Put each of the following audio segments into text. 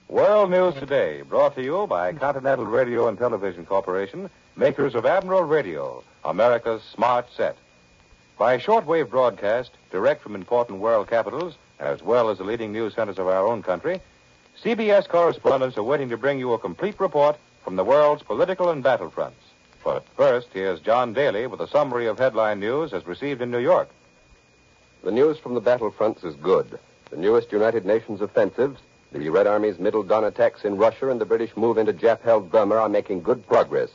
World News Today, brought to you by Continental Radio and Television Corporation, makers of Admiral Radio, America's smart set. By shortwave broadcast, direct from important world capitals, as well as the leading news centers of our own country, CBS correspondents are waiting to bring you a complete report from the world's political and battlefronts. But first, here's John Daly with a summary of headline news as received in New York. The news from the battlefronts is good. The newest United Nations offensives, the Red Army's Middle Dawn attacks in Russia, and the British move into Jap-held Burma are making good progress.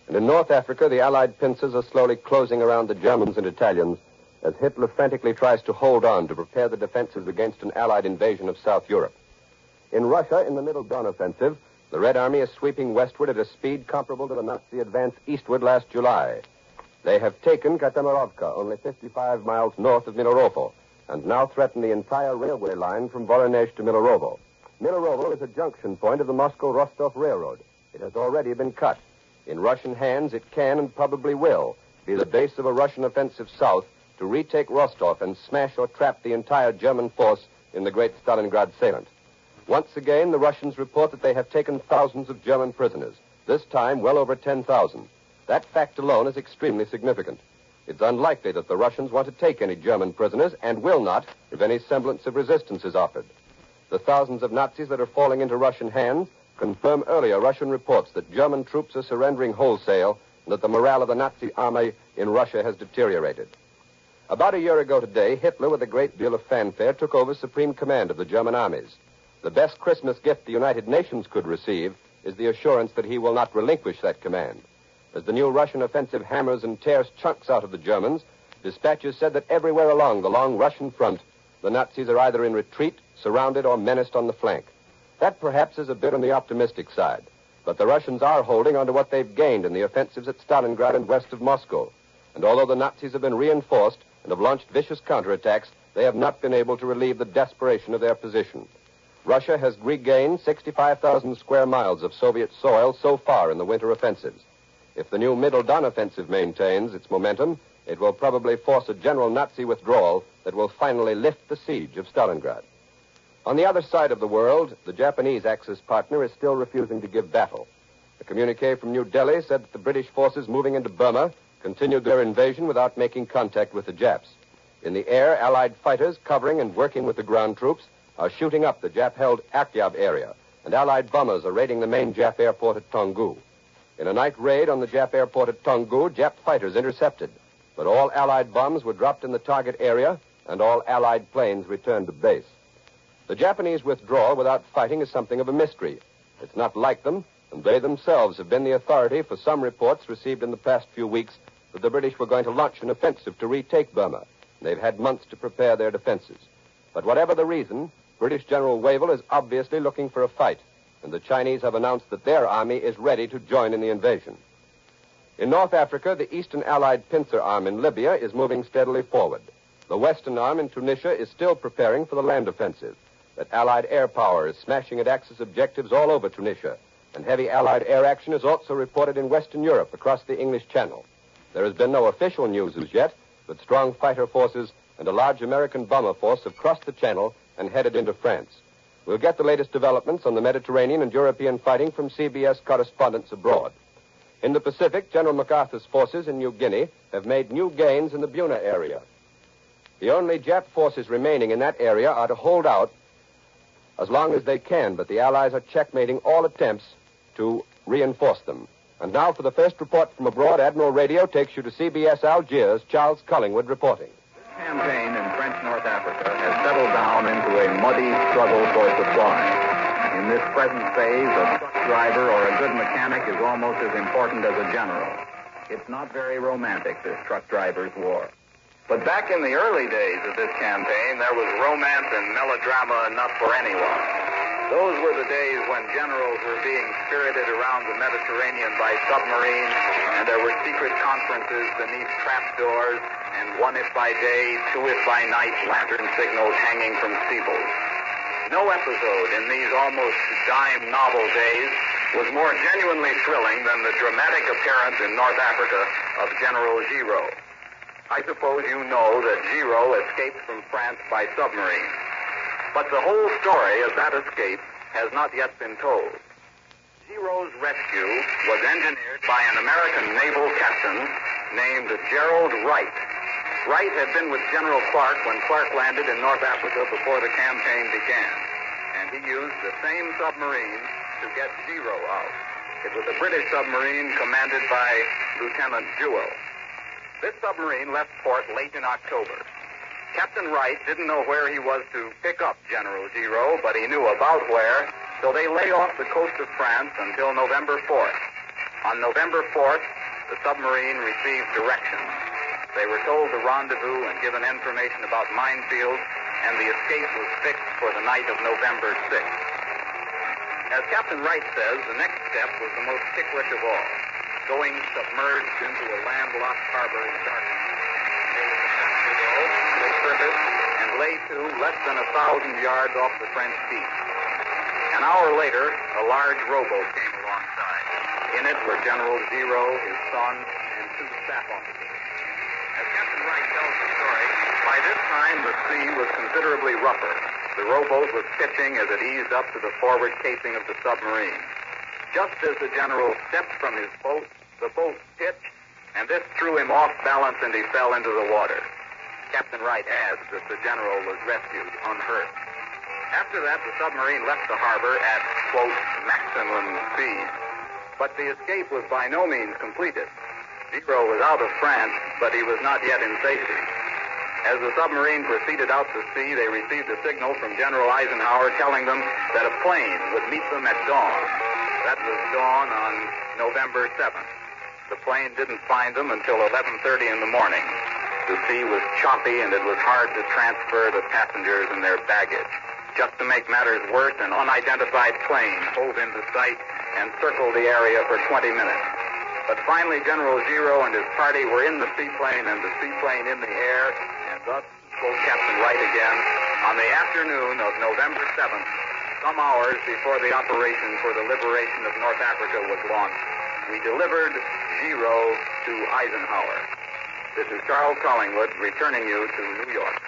And in North Africa, the Allied pincers are slowly closing around the Germans and Italians as Hitler frantically tries to hold on to prepare the defenses against an Allied invasion of South Europe. In Russia, in the Middle Dawn offensive, the Red Army is sweeping westward at a speed comparable to the Nazi advance eastward last July. They have taken Katamarovka, only 55 miles north of Milerovo, and now threaten the entire railway line from Voronezh to Milerovo. Milerovo is a junction point of the Moscow-Rostov Railroad. It has already been cut. In Russian hands, it can and probably will be the base of a Russian offensive south to retake Rostov and smash or trap the entire German force in the great Stalingrad salient. Once again, the Russians report that they have taken thousands of German prisoners, this time well over 10,000. That fact alone is extremely significant. It's unlikely that the Russians want to take any German prisoners and will not if any semblance of resistance is offered. The thousands of Nazis that are falling into Russian hands confirm earlier Russian reports that German troops are surrendering wholesale and that the morale of the Nazi army in Russia has deteriorated. About a year ago today, Hitler, with a great deal of fanfare, took over supreme command of the German armies. The best Christmas gift the United Nations could receive is the assurance that he will not relinquish that command. As the new Russian offensive hammers and tears chunks out of the Germans, dispatches said that everywhere along the long Russian front, the Nazis are either in retreat, surrounded, or menaced on the flank. That perhaps is a bit on the optimistic side, but the Russians are holding on to what they've gained in the offensives at Stalingrad and west of Moscow. And although the Nazis have been reinforced and have launched vicious counterattacks, they have not been able to relieve the desperation of their position. Russia has regained 65,000 square miles of Soviet soil so far in the winter offensives. If the new Middle Don offensive maintains its momentum, it will probably force a general Nazi withdrawal that will finally lift the siege of Stalingrad. On the other side of the world, the Japanese Axis partner is still refusing to give battle. A communique from New Delhi said that the British forces moving into Burma continued their invasion without making contact with the Japs. In the air, Allied fighters covering and working with the ground troops are shooting up the Jap-held Akyab area, and Allied bombers are raiding the main Jap airport at Tonggu. In a night raid on the Jap airport at Tonggu, Jap fighters intercepted, but all Allied bombs were dropped in the target area, and all Allied planes returned to base. The Japanese withdrawal without fighting is something of a mystery. It's not like them, and they themselves have been the authority for some reports received in the past few weeks that the British were going to launch an offensive to retake Burma. They've had months to prepare their defenses. But whatever the reason, British General Wavell is obviously looking for a fight, and the Chinese have announced that their army is ready to join in the invasion. In North Africa, the Eastern Allied pincer arm in Libya is moving steadily forward. The Western arm in Tunisia is still preparing for the land offensive. But Allied air power is smashing at Axis objectives all over Tunisia, and heavy Allied air action is also reported in Western Europe across the English Channel. There has been no official news as yet, but strong fighter forces and a large American bomber force have crossed the Channel and headed into France. We'll get the latest developments on the Mediterranean and European fighting from CBS correspondents abroad. In the Pacific, General MacArthur's forces in New Guinea have made new gains in the Buna area. The only Jap forces remaining in that area are to hold out as long as they can, but the Allies are checkmating all attempts to reinforce them. And now for the first report from abroad, Admiral Radio takes you to CBS Algiers, Charles Collingwood reporting. This campaign in French North Africa has settled down into a muddy struggle for supply. In this present phase, a truck driver or a good mechanic is almost as important as a general. It's not very romantic, this truck driver's war. But back in the early days of this campaign, there was romance and melodrama enough for anyone. Those were the days when generals were being spirited around the Mediterranean by submarine, and there were secret conferences beneath trapdoors, and one if by day, two if by night lantern signals hanging from steeples. No episode in these almost dime novel days was more genuinely thrilling than the dramatic appearance in North Africa of General Giraud. I suppose you know that Giraud escaped from France by submarine. But the whole story of that escape has not yet been told. Zero's rescue was engineered by an American naval captain named Gerald Wright. Wright had been with General Clark when Clark landed in North Africa before the campaign began, and he used the same submarine to get Zero out. It was a British submarine commanded by Lieutenant Jewell. This submarine left port late in October. Captain Wright didn't know where he was to pick up General Zero, but he knew about where, so they lay off the coast of France until November 4th. On November 4th, the submarine received directions. They were told to rendezvous and given information about minefields, and the escape was fixed for the night of November 6th. As Captain Wright says, the next step was the most ticklish of all, going submerged into a landlocked harbor in darkness. They surfaced and lay to less than 1,000 yards off the French beach. An hour later, a large rowboat came alongside. In it were General Zero, his son, and 2 staff officers. As Captain Wright tells the story, by this time the sea was considerably rougher. The rowboat was pitching as it eased up to the forward casing of the submarine. Just as the general stepped from his boat, the boat pitched, and this threw him off balance and he fell into the water. Captain Wright adds that the general was rescued unhurt. After that, the submarine left the harbor at, quote, maximum speed. But the escape was by no means completed. Zero was out of France, but he was not yet in safety. As the submarine proceeded out to sea, they received a signal from General Eisenhower telling them that a plane would meet them at dawn. That was dawn on November 7th. The plane didn't find them until 11:30 in the morning. The sea was choppy and it was hard to transfer the passengers and their baggage. Just to make matters worse, an unidentified plane hove into sight and circled the area for 20 minutes. But finally, General Zero and his party were in the seaplane and the seaplane in the air, and thus, quote Captain Wright again, on the afternoon of November 7th, some hours before the operation for the liberation of North Africa was launched, we delivered Zero to Eisenhower. This is Charles Collingwood returning you to New York.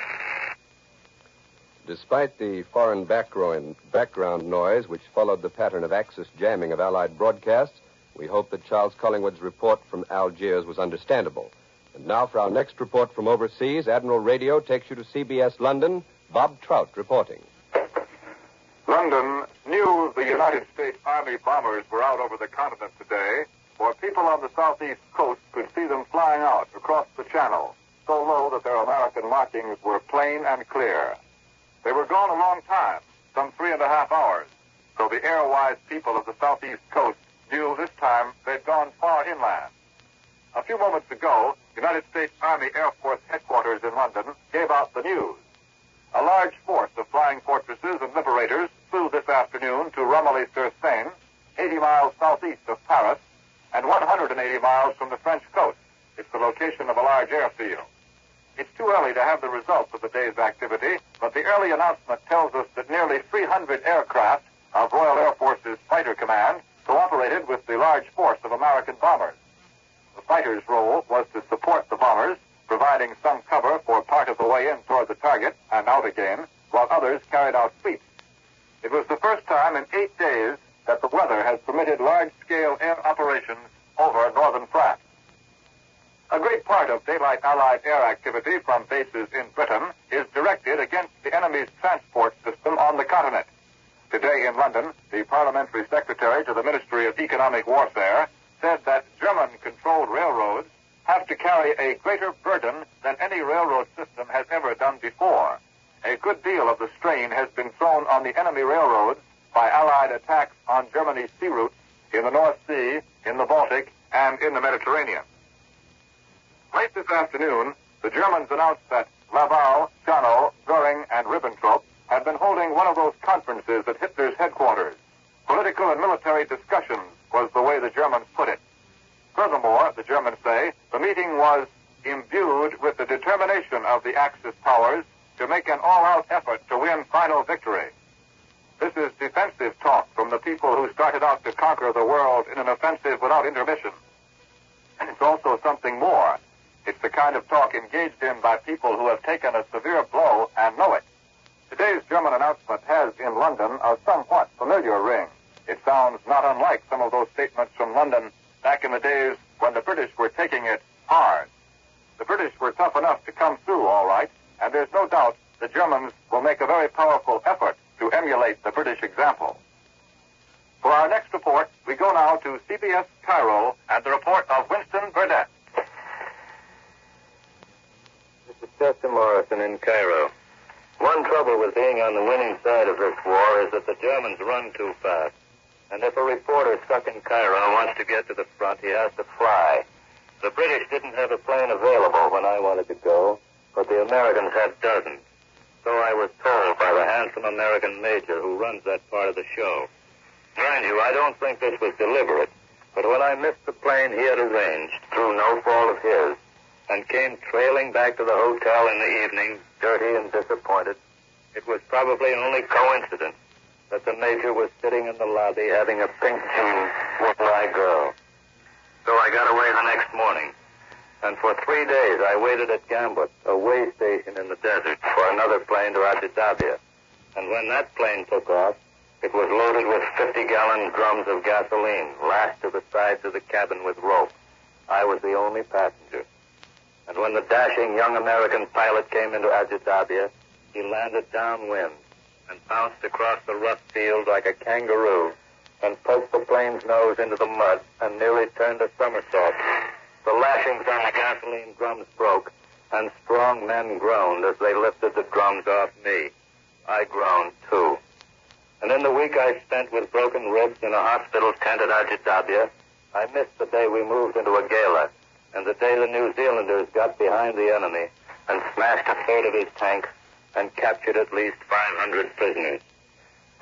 Despite the foreign background noise which followed the pattern of Axis jamming of Allied broadcasts, we hope that Charles Collingwood's report from Algiers was understandable. And now for our next report from overseas, Admiral Radio takes you to CBS London. Bob Trout reporting. London knew the United States Army bombers were out over the continent today, for people on the southeast coast could see them flying out across the channel, so low that their American markings were plain and clear. They were gone a long time, some 3.5 hours, so the air-wise people of the southeast coast knew this time they'd gone far inland. A few moments ago, United States Army Air Force headquarters in London gave out the news. A large force of flying fortresses and liberators flew this afternoon to Romilly-sur-Seine, 80 miles southeast of Paris, and 180 miles from the French coast. It's the location of a large airfield. It's too early to have the results of the day's activity, but the early announcement tells us that nearly 300 aircraft of Royal Air Force's Fighter Command cooperated with the large force of American bombers. The fighters' role was to support the bombers, providing some cover for part of the way in toward the target and out again, while others carried out sweeps. It was the first time in 8 days that the weather has permitted large-scale air operations over northern France. A great part of daylight Allied air activity from bases in Britain is directed against the enemy's transport system on the continent. Today in London, the parliamentary secretary to the Ministry of Economic Warfare said that German-controlled railroads have to carry a greater burden than any railroad system has ever done before. A good deal of the strain has been thrown on the enemy railroads by Allied attacks on Germany's sea routes in the North Sea, in the Baltic, and in the Mediterranean. Late this afternoon, the Germans announced that Laval, Schanow, Göring, and Ribbentrop had been holding one of those conferences at Hitler's headquarters. Political and military discussions was the way the Germans put it. Furthermore, the Germans say, the meeting was imbued with the determination of the Axis powers to make an all-out effort to win final victory. This is defensive talk from the people who started out to conquer the world in an offensive without intermission. And it's also something more. It's the kind of talk engaged in by people who have taken a severe blow and know it. Today's German announcement has in London a somewhat familiar ring. It sounds not unlike some of those statements from London back in the days when the British were taking it hard. The British were tough enough to come through all right, and there's no doubt the Germans will make a very powerful effort to emulate the British example. For our next report, we go now to CBS Cairo and the report of Winston Burdett. This is Chester Morrison in Cairo. One trouble with being on the winning side of this war is that the Germans run too fast. And if a reporter stuck in Cairo wants to get to the front, he has to fly. The British didn't have a plane available when I wanted to go, but the Americans had dozens. So I was told by the handsome American major who runs that part of the show. Mind you, I don't think this was deliberate, but when I missed the plane he had arranged, through no fault of his, and came trailing back to the hotel in the evening, dirty and disappointed, it was probably only coincidence that the major was sitting in the lobby having a pink tea with my girl. So I got away the next morning, and for 3 days I waited at Gambut, a way station in the desert, for another plane to Abu Dhabi. And when that plane took off, it was loaded with 50-gallon drums of gasoline, lashed to the sides of the cabin with rope. I was the only passenger. And when the dashing young American pilot came into Abu Dhabi, he landed downwind and bounced across the rough field like a kangaroo and poked the plane's nose into the mud and nearly turned a somersault. The lashings on the gasoline drums broke, and strong men groaned as they lifted the drums off me. I groaned, too. And in the week I spent with broken ribs in a hospital tent at Abu Dhabi, I missed the day we moved into a gala, and the day the New Zealanders got behind the enemy and smashed a third of his tanks and captured at least 500 prisoners.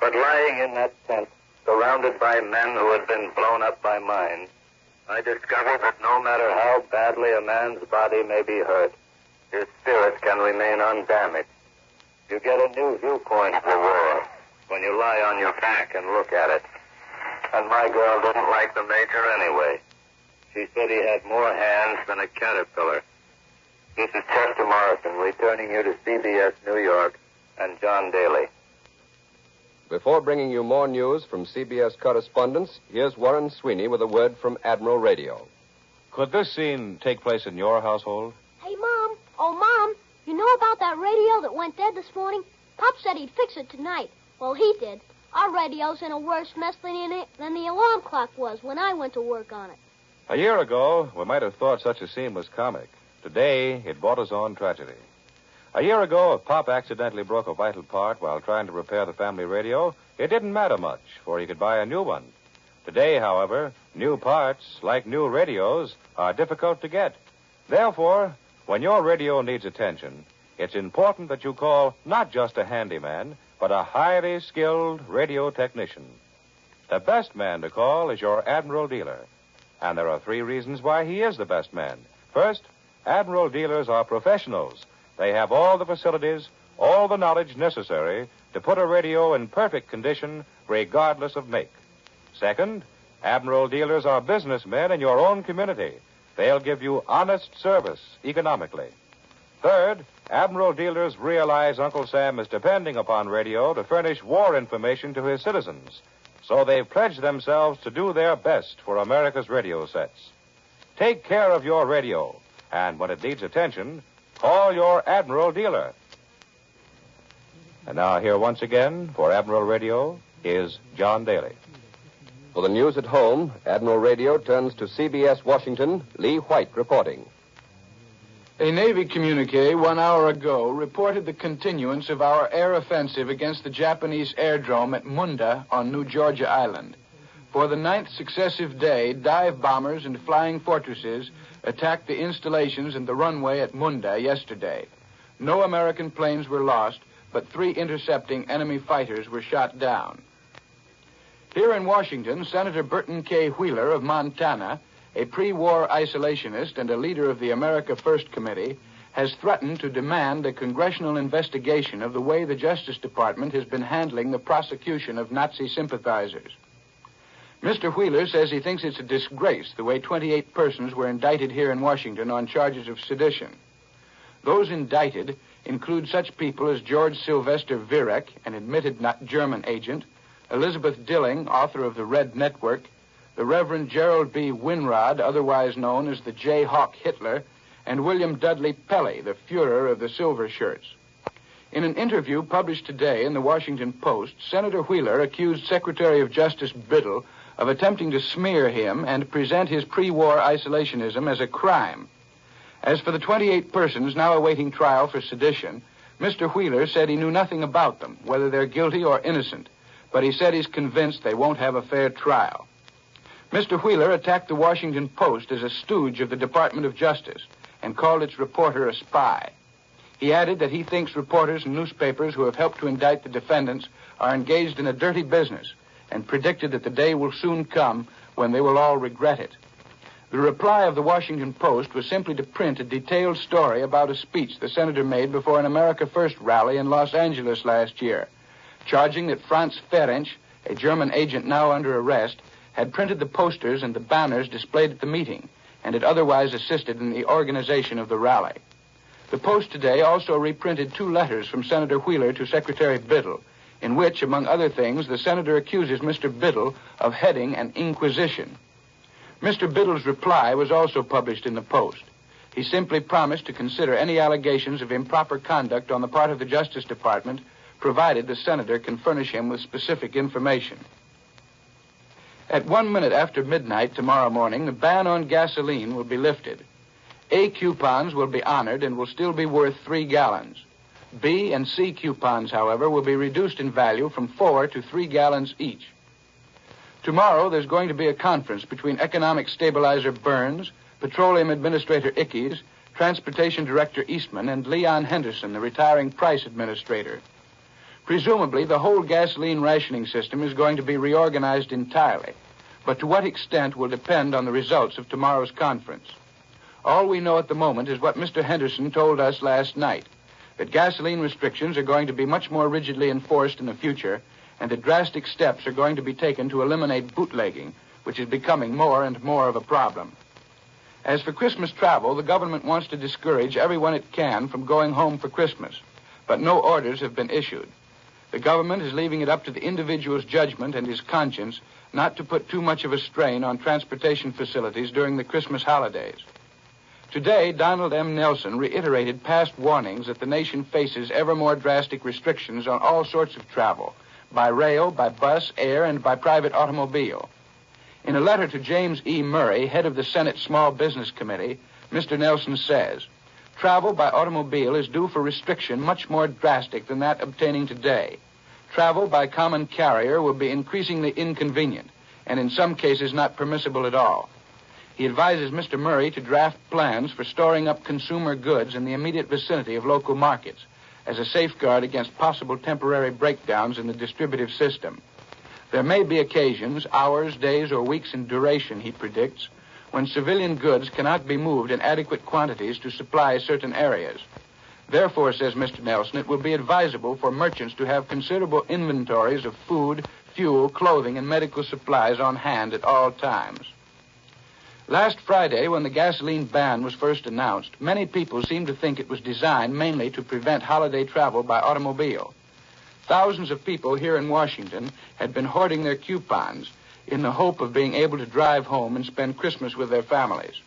But lying in that tent, surrounded by men who had been blown up by mines, I discovered that no matter how badly a man's body may be hurt, his spirit can remain undamaged. You get a new viewpoint of the war when you lie on your back and look at it. And my girl didn't like the major anyway. She said he had more hands than a caterpillar. This is Chester Morrison returning you to CBS New York and John Daly. Before bringing you more news from CBS correspondents, here's Warren Sweeney with a word from Admiral Radio. Could this scene take place in your household? Hey, Mom. Oh, Mom, you know about that radio that went dead this morning? Pop said he'd fix it tonight. Well, he did. Our radio's in a worse mess than the alarm clock was when I went to work on it. A year ago, we might have thought such a scene was comic. Today, it brought us on tragedy. A year ago, if Pop accidentally broke a vital part while trying to repair the family radio, it didn't matter much, for he could buy a new one. Today, however, new parts, like new radios, are difficult to get. Therefore, when your radio needs attention, it's important that you call not just a handyman, but a highly skilled radio technician. The best man to call is your Admiral dealer. And there are 3 reasons why he is the best man. First, Admiral dealers are professionals. They have all the facilities, all the knowledge necessary to put a radio in perfect condition, regardless of make. Second, Admiral dealers are businessmen in your own community. They'll give you honest service economically. Third, Admiral dealers realize Uncle Sam is depending upon radio to furnish war information to his citizens. So they've pledged themselves to do their best for America's radio sets. Take care of your radio, and when it needs attention, call your Admiral dealer. And now here once again for Admiral Radio is John Daly. For the news at home, Admiral Radio turns to CBS Washington, Lee White reporting. A Navy communique 1 hour ago reported the continuance of our air offensive against the Japanese airdrome at Munda on New Georgia Island. For the 9th successive day, dive bombers and flying fortresses attacked the installations and the runway at Munda yesterday. No American planes were lost, but 3 intercepting enemy fighters were shot down. Here in Washington, Senator Burton K. Wheeler of Montana, a pre-war isolationist and a leader of the America First Committee, has threatened to demand a congressional investigation of the way the Justice Department has been handling the prosecution of Nazi sympathizers. Mr. Wheeler says he thinks it's a disgrace the way 28 persons were indicted here in Washington on charges of sedition. Those indicted include such people as George Sylvester Virek, an admitted German agent, Elizabeth Dilling, author of The Red Network, the Reverend Gerald B. Winrod, otherwise known as the Jayhawk Hitler, and William Dudley Pelley, the Fuhrer of the Silver Shirts. In an interview published today in the Washington Post, Senator Wheeler accused Secretary of Justice Biddle of attempting to smear him and present his pre-war isolationism as a crime. As for the 28 persons now awaiting trial for sedition, Mr. Wheeler said he knew nothing about them, whether they're guilty or innocent, but he said he's convinced they won't have a fair trial. Mr. Wheeler attacked the Washington Post as a stooge of the Department of Justice and called its reporter a spy. He added that he thinks reporters and newspapers who have helped to indict the defendants are engaged in a dirty business and predicted that the day will soon come when they will all regret it. The reply of the Washington Post was simply to print a detailed story about a speech the senator made before an America First rally in Los Angeles last year, charging that Franz Ferenc, a German agent now under arrest, had printed the posters and the banners displayed at the meeting and had otherwise assisted in the organization of the rally. The Post today also reprinted 2 letters from Senator Wheeler to Secretary Biddle, in which, among other things, the senator accuses Mr. Biddle of heading an inquisition. Mr. Biddle's reply was also published in the Post. He simply promised to consider any allegations of improper conduct on the part of the Justice Department, provided the senator can furnish him with specific information. At 1 minute after midnight tomorrow morning, the ban on gasoline will be lifted. A coupons will be honored and will still be worth 3 gallons. B and C coupons, however, will be reduced in value from 4 to 3 gallons each. Tomorrow, there's going to be a conference between Economic Stabilizer Burns, Petroleum Administrator Ickes, Transportation Director Eastman, and Leon Henderson, the retiring Price Administrator. Presumably, the whole gasoline rationing system is going to be reorganized entirely, but to what extent will depend on the results of tomorrow's conference. All we know at the moment is what Mr. Henderson told us last night, that gasoline restrictions are going to be much more rigidly enforced in the future, and that drastic steps are going to be taken to eliminate bootlegging, which is becoming more and more of a problem. As for Christmas travel, the government wants to discourage everyone it can from going home for Christmas, but no orders have been issued. The government is leaving it up to the individual's judgment and his conscience not to put too much of a strain on transportation facilities during the Christmas holidays. Today, Donald M. Nelson reiterated past warnings that the nation faces ever more drastic restrictions on all sorts of travel, by rail, by bus, air, and by private automobile. In a letter to James E. Murray, head of the Senate Small Business Committee, Mr. Nelson says, "Travel by automobile is due for restriction much more drastic than that obtaining today. Travel by common carrier will be increasingly inconvenient, and in some cases not permissible at all." He advises Mr. Murray to draft plans for storing up consumer goods in the immediate vicinity of local markets as a safeguard against possible temporary breakdowns in the distributive system. There may be occasions, hours, days, or weeks in duration, he predicts, when civilian goods cannot be moved in adequate quantities to supply certain areas. Therefore, says Mr. Nelson, it will be advisable for merchants to have considerable inventories of food, fuel, clothing, and medical supplies on hand at all times. Last Friday, when the gasoline ban was first announced, many people seemed to think it was designed mainly to prevent holiday travel by automobile. Thousands of people here in Washington had been hoarding their coupons in the hope of being able to drive home and spend Christmas with their families.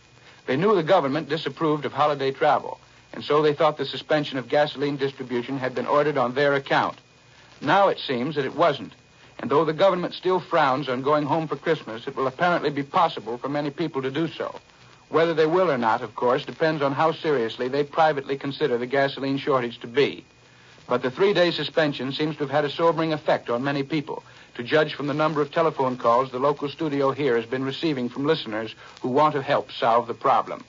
They knew the government disapproved of holiday travel, and so they thought the suspension of gasoline distribution had been ordered on their account. Now it seems that it wasn't. And though the government still frowns on going home for Christmas, it will apparently be possible for many people to do so. Whether they will or not, of course, depends on how seriously they privately consider the gasoline shortage to be. But the 3-day suspension seems to have had a sobering effect on many people, to judge from the number of telephone calls the local studio here has been receiving from listeners who want to help solve the problem.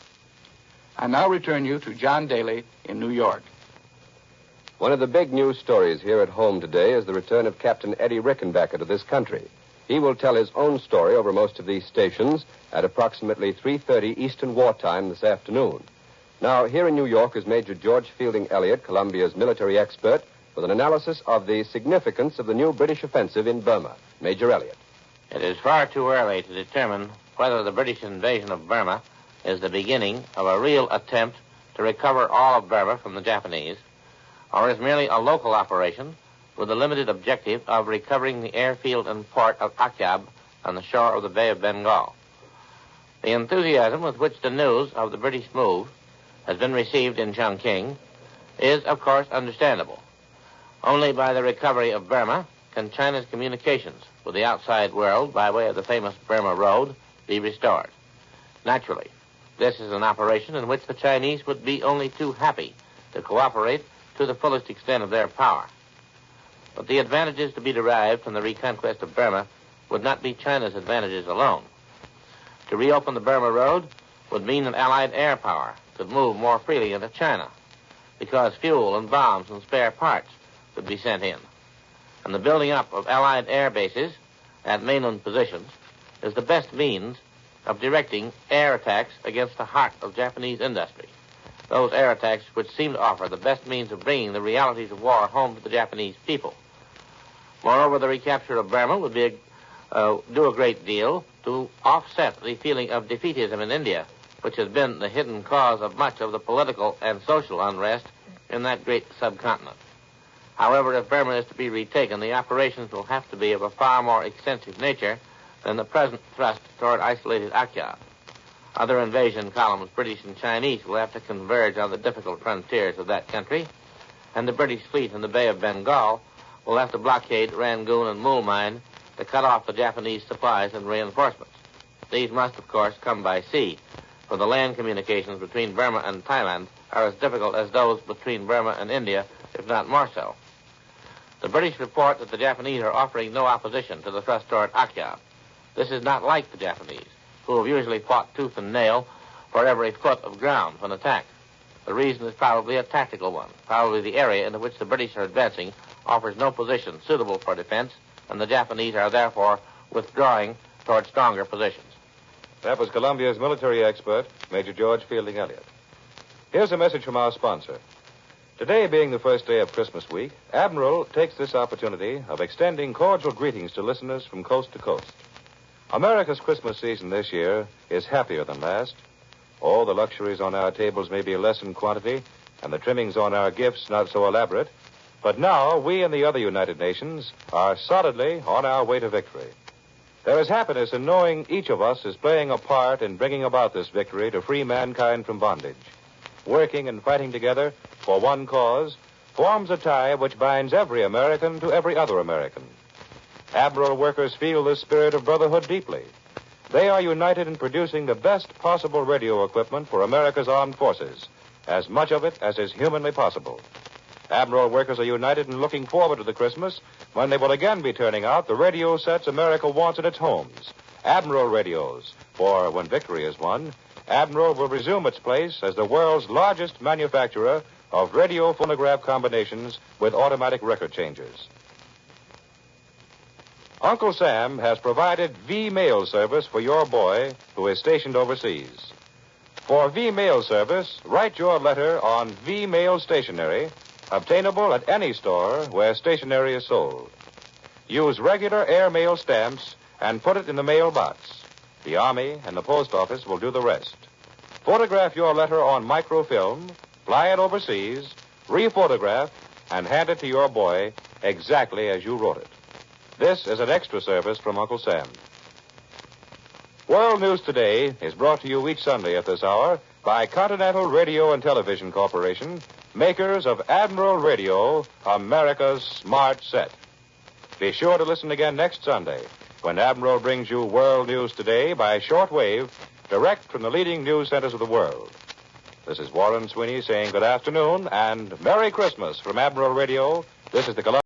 I now return you to John Daly in New York. One of the big news stories here at home today is the return of Captain Eddie Rickenbacker to this country. He will tell his own story over most of these stations at approximately 3:30 Eastern Wartime this afternoon. Now, here in New York is Major George Fielding Elliott, Columbia's military expert, with an analysis of the significance of the new British offensive in Burma. Major Elliott. It is far too early to determine whether the British invasion of Burma is the beginning of a real attempt to recover all of Burma from the Japanese, or is merely a local operation with the limited objective of recovering the airfield and port of Akyab on the shore of the Bay of Bengal. The enthusiasm with which the news of the British move has been received in Chongqing is, of course, understandable. Only by the recovery of Burma can China's communications with the outside world by way of the famous Burma Road be restored. Naturally, this is an operation in which the Chinese would be only too happy to cooperate to the fullest extent of their power. But the advantages to be derived from the reconquest of Burma would not be China's advantages alone. To reopen the Burma Road would mean that Allied air power could move more freely into China, because fuel and bombs and spare parts could be sent in. And the building up of Allied air bases at mainland positions is the best means of directing air attacks against the heart of Japanese industry, those air attacks which seem to offer the best means of bringing the realities of war home to the Japanese people. Moreover, the recapture of Burma would be do a great deal to offset the feeling of defeatism in India, which has been the hidden cause of much of the political and social unrest in that great subcontinent. However, if Burma is to be retaken, the operations will have to be of a far more extensive nature than the present thrust toward isolated Akyab. Other invasion columns, British and Chinese, will have to converge on the difficult frontiers of that country, and the British fleet in the Bay of Bengal will have to blockade Rangoon and Mulmine to cut off the Japanese supplies and reinforcements. These must, of course, come by sea, for the land communications between Burma and Thailand are as difficult as those between Burma and India, if not more so. The British report that the Japanese are offering no opposition to the thrust toward Akyab. This is not like the Japanese, who have usually fought tooth and nail for every foot of ground when attacked. The reason is probably a tactical one. Probably the area into which the British are advancing offers no position suitable for defense, and the Japanese are therefore withdrawing toward stronger positions. That was Columbia's military expert, Major George Fielding Elliott. Here's a message from our sponsor. Today being the first day of Christmas week, Admiral takes this opportunity of extending cordial greetings to listeners from coast to coast. America's Christmas season this year is happier than last. Oh, the luxuries on our tables may be less in quantity, and the trimmings on our gifts not so elaborate. But now, we and the other United Nations are solidly on our way to victory. There is happiness in knowing each of us is playing a part in bringing about this victory to free mankind from bondage. Working and fighting together for one cause forms a tie which binds every American to every other American. Admiral workers feel this spirit of brotherhood deeply. They are united in producing the best possible radio equipment for America's armed forces, as much of it as is humanly possible. Admiral workers are united in looking forward to the Christmas when they will again be turning out the radio sets America wants in its homes, Admiral radios, for when victory is won, Admiral will resume its place as the world's largest manufacturer of radio phonograph combinations with automatic record changers. Uncle Sam has provided V-mail service for your boy who is stationed overseas. For V-mail service, write your letter on V-mail stationery, obtainable at any store where stationery is sold. Use regular airmail stamps and put it in the mailbox. The Army and the Post Office will do the rest. Photograph your letter on microfilm, fly it overseas, rephotograph, and hand it to your boy exactly as you wrote it. This is an extra service from Uncle Sam. World News Today is brought to you each Sunday at this hour by Continental Radio and Television Corporation, makers of Admiral Radio, America's smart set. Be sure to listen again next Sunday when Admiral brings you World News Today by shortwave, direct from the leading news centers of the world. This is Warren Sweeney saying good afternoon and Merry Christmas from Admiral Radio. This is the Columbia